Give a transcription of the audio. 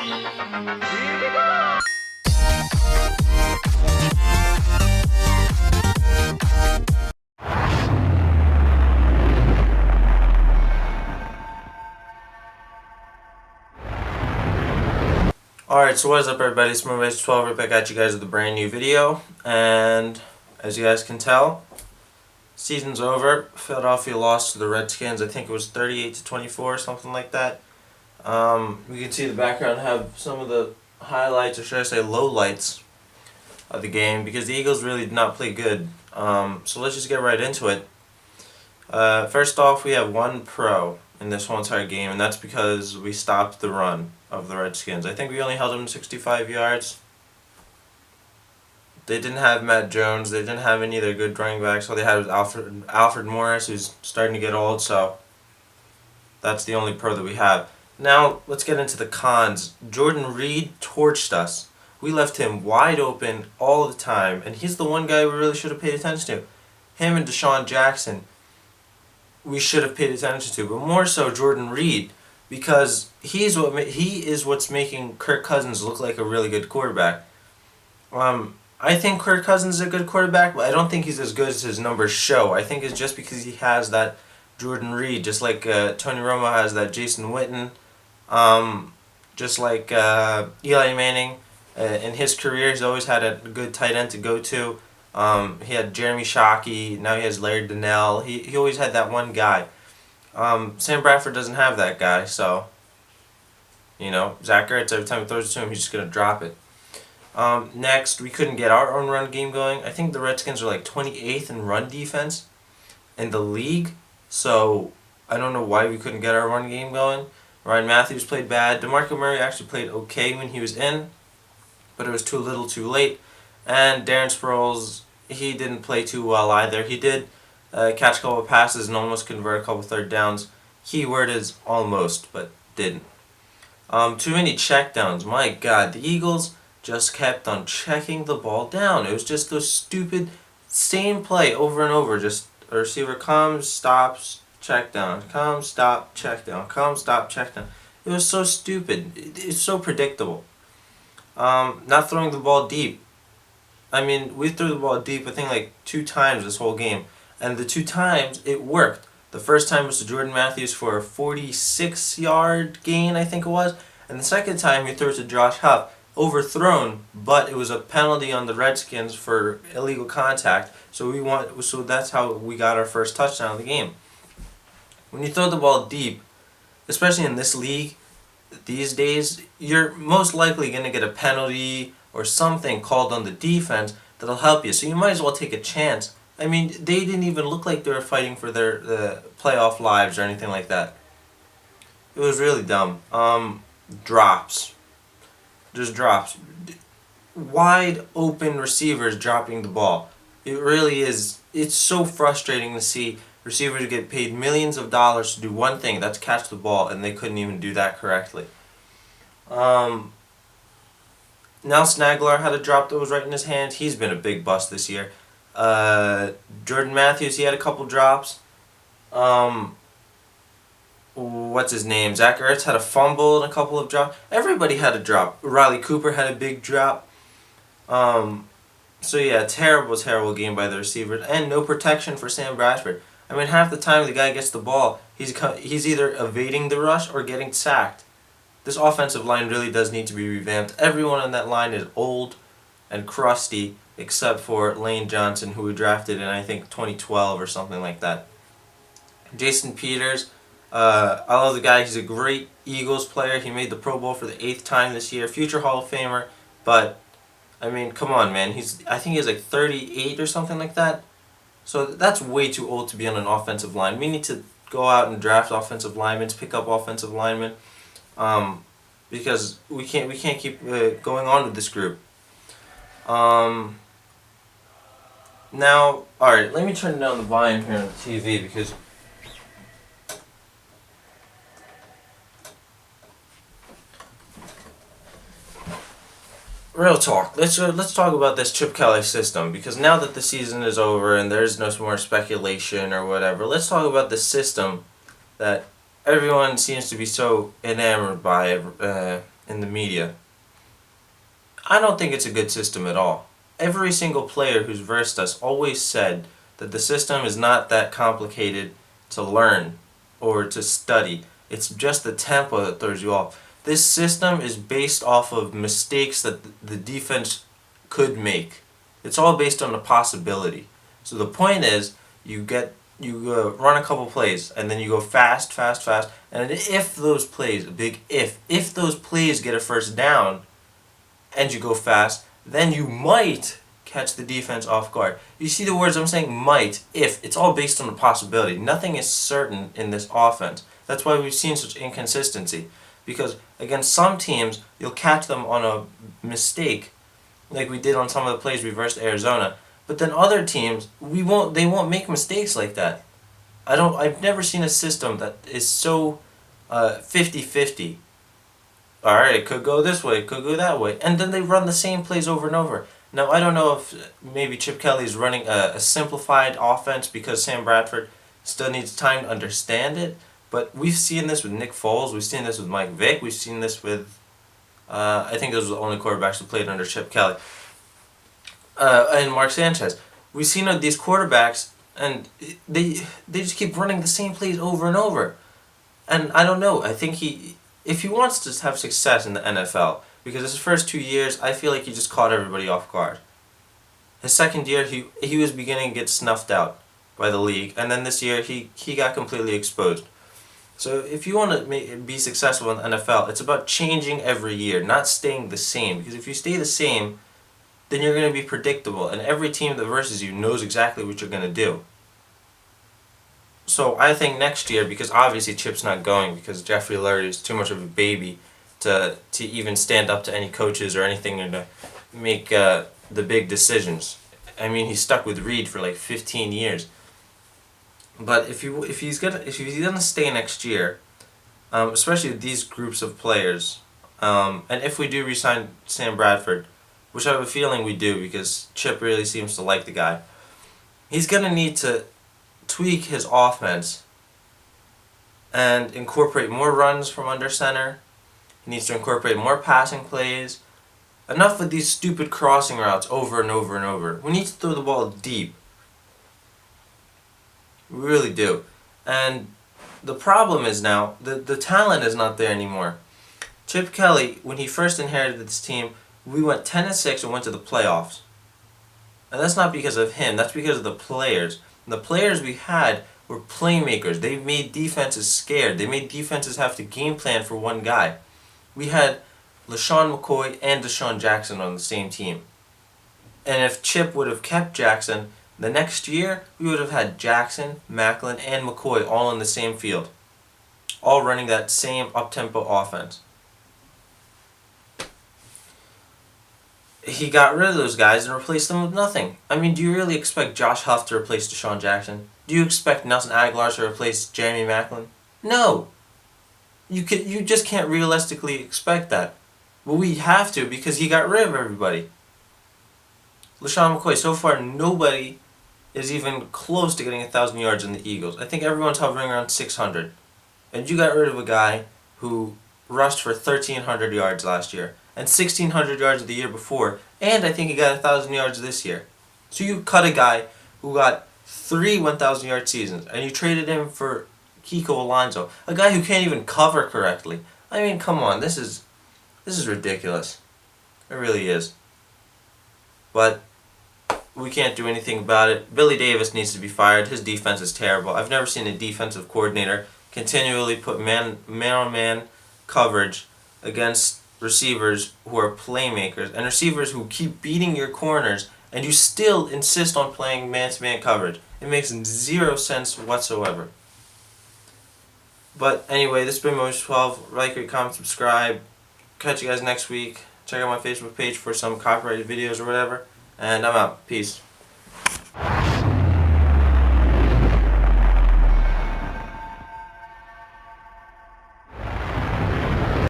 Alright, so what is up everybody, it's Moonbase12 right back at you guys with a brand new video, and as you guys can tell, season's over. Philadelphia lost to the Redskins. I think it was 38-24, something like that. We can see the background have some of the highlights, or should I say lowlights, of the game, because the Eagles really did not play good. So let's just get right into it. First off, we have one pro in this whole entire game, and that's because we stopped the run of the Redskins. I think we only held them to 65 yards. They didn't have Matt Jones. They didn't have any of their good running backs. All they had was Alfred Morris, who's starting to get old, so that's the only pro that we have. Now, let's get into the cons. Jordan Reed torched us. We left him wide open all the time, and he's the one guy we really should have paid attention to. Him and Deshaun Jackson, we should have paid attention to, but more so Jordan Reed, because he is what's making Kirk Cousins look like a really good quarterback. I think Kirk Cousins is a good quarterback, but I don't think he's as good as his numbers show. I think it's just because he has that Jordan Reed, just like Tony Romo has that Jason Witten, just like Eli Manning. In his career, he's always had a good tight end to go to. He had Jeremy Shockey, now he has Larry Donnell. He always had that one guy. Sam Bradford doesn't have that guy, so, you know, Zach Ertz, every time he throws it to him, he's just going to drop it. Next, we couldn't get our own run game going. I think the Redskins are like 28th in run defense in the league, so I don't know why we couldn't get our run game going. Ryan Matthews played bad. DeMarco Murray actually played okay when he was in, but it was too little too late. And Darren Sproles, he didn't play too well either. He did catch a couple of passes and almost convert a couple of third downs. Keyword is almost, but didn't. Too many checkdowns. My God, the Eagles just kept on checking the ball down. It was just those stupid same play over and over. Just a receiver comes, stops, check down, comes, stop, check down, comes, stop, check down. It was so stupid. It's so predictable. Not throwing the ball deep. I mean, we threw the ball deep, I think, like 2 times this whole game. And the 2 times, it worked. The first time was to Jordan Matthews for a 46-yard gain, I think it was. And the second time, he threw it to Josh Huff. Overthrown, but it was a penalty on the Redskins for illegal contact. So that's how we got our first touchdown of the game. When you throw the ball deep, especially in this league, these days, you're most likely going to get a penalty or something called on the defense that'll help you. So you might as well take a chance. I mean, they didn't even look like they were fighting for their playoff lives or anything like that. It was really dumb. Drops. Just drops. Wide open receivers dropping the ball. It really is. It's so frustrating to see receivers get paid millions of dollars to do one thing, that's catch the ball, and they couldn't even do that correctly. Nelson Aguilar had a drop that was right in his hand. He's been a big bust this year. Jordan Matthews, he had a couple drops. What's his name? Zach Ertz had a fumble and a couple of drops. Everybody had a drop. Riley Cooper had a big drop. So yeah, terrible game by the receivers, and no protection for Sam Bradford. I mean, half the time the guy gets the ball, he's either evading the rush or getting sacked. This offensive line really does need to be revamped. Everyone on that line is old and crusty, except for Lane Johnson, who we drafted in, I think, 2012 or something like that. Jason Peters, I love the guy. He's a great Eagles player. He made the Pro Bowl for the 8th time this year. Future Hall of Famer, but, I mean, come on, man. I think he's like 38 or something like that. So that's way too old to be on an offensive line. We need to go out and draft offensive linemen, pick up offensive linemen, because we can't keep going on with this group. Now, alright, let me turn down the volume here on the TV because real talk. Let's talk about this Chip Kelly system, because now that the season is over and there's no more speculation or whatever, let's talk about the system that everyone seems to be so enamored by in the media. I don't think it's a good system at all. Every single player who's versed us always said that the system is not that complicated to learn or to study. It's just the tempo that throws you off. This system is based off of mistakes that the defense could make. It's all based on the possibility. So the point is, you run a couple plays and then you go fast, fast, fast, and if those plays, a big if those plays get a first down, and you go fast, then you might catch the defense off guard. You see the words I'm saying? Might, if. It's all based on the possibility. Nothing is certain in this offense. That's why we've seen such inconsistency. Because against some teams, you'll catch them on a mistake, like we did on some of the plays we versed Arizona. But then other teams, they won't make mistakes like that. I've never seen a system that is so 50-50. Alright, it could go this way, it could go that way. And then they run the same plays over and over. Now, I don't know if maybe Chip Kelly's running a simplified offense because Sam Bradford still needs time to understand it. But we've seen this with Nick Foles, we've seen this with Mike Vick, we've seen this with, I think those were the only quarterbacks who played under Chip Kelly. And Mark Sanchez. We've seen these quarterbacks, and they just keep running the same plays over and over. And I don't know, I think if he wants to have success in the NFL, because his first 2 years, I feel like he just caught everybody off guard. His second year, he was beginning to get snuffed out by the league, and then this year, he got completely exposed. So if you want to be successful in the NFL, it's about changing every year, not staying the same. Because if you stay the same, then you're going to be predictable, and every team that versus you knows exactly what you're going to do. So I think next year, because obviously Chip's not going because Jeffrey Lurie is too much of a baby to even stand up to any coaches or anything and to make the big decisions. I mean, he's stuck with Reed for like 15 years. But if he's gonna stay next year, especially with these groups of players, and if we do re-sign Sam Bradford, which I have a feeling we do because Chip really seems to like the guy, he's gonna need to tweak his offense and incorporate more runs from under center. He needs to incorporate more passing plays. Enough with these stupid crossing routes over and over and over. We need to throw the ball deep. We really do. And the problem is now, the talent is not there anymore. Chip Kelly, when he first inherited this team, we went 10-6 and went to the playoffs. And that's not because of him, that's because of the players. And the players we had were playmakers. They made defenses scared. They made defenses have to game plan for one guy. We had LaShawn McCoy and Deshaun Jackson on the same team. And if Chip would have kept Jackson, the next year we would have had Jackson, Macklin, and McCoy all in the same field. All running that same up-tempo offense. He got rid of those guys and replaced them with nothing. I mean, do you really expect Josh Huff to replace Deshaun Jackson? Do you expect Nelson Aguilar to replace Jeremy Macklin? No. You just can't realistically expect that. But we have to because he got rid of everybody. LaShawn McCoy, so far nobody is even close to getting 1,000 yards in the Eagles. I think everyone's hovering around 600. And you got rid of a guy who rushed for 1,300 yards last year. And 1,600 yards the year before, and I think he got 1,000 yards this year. So you cut a guy who got 3 1,000-yard seasons, and you traded him for Kiko Alonso, a guy who can't even cover correctly. I mean, come on, this is ridiculous. It really is. But we can't do anything about it. Billy Davis needs to be fired. His defense is terrible. I've never seen a defensive coordinator continually put man-on-man coverage against receivers who are playmakers and receivers who keep beating your corners, and you still insist on playing man-to-man coverage. It makes zero sense whatsoever. But anyway, this has been Motion 12. Like, rate, comment, subscribe. Catch you guys next week. Check out my Facebook page for some copyrighted videos or whatever. And I'm out. Peace.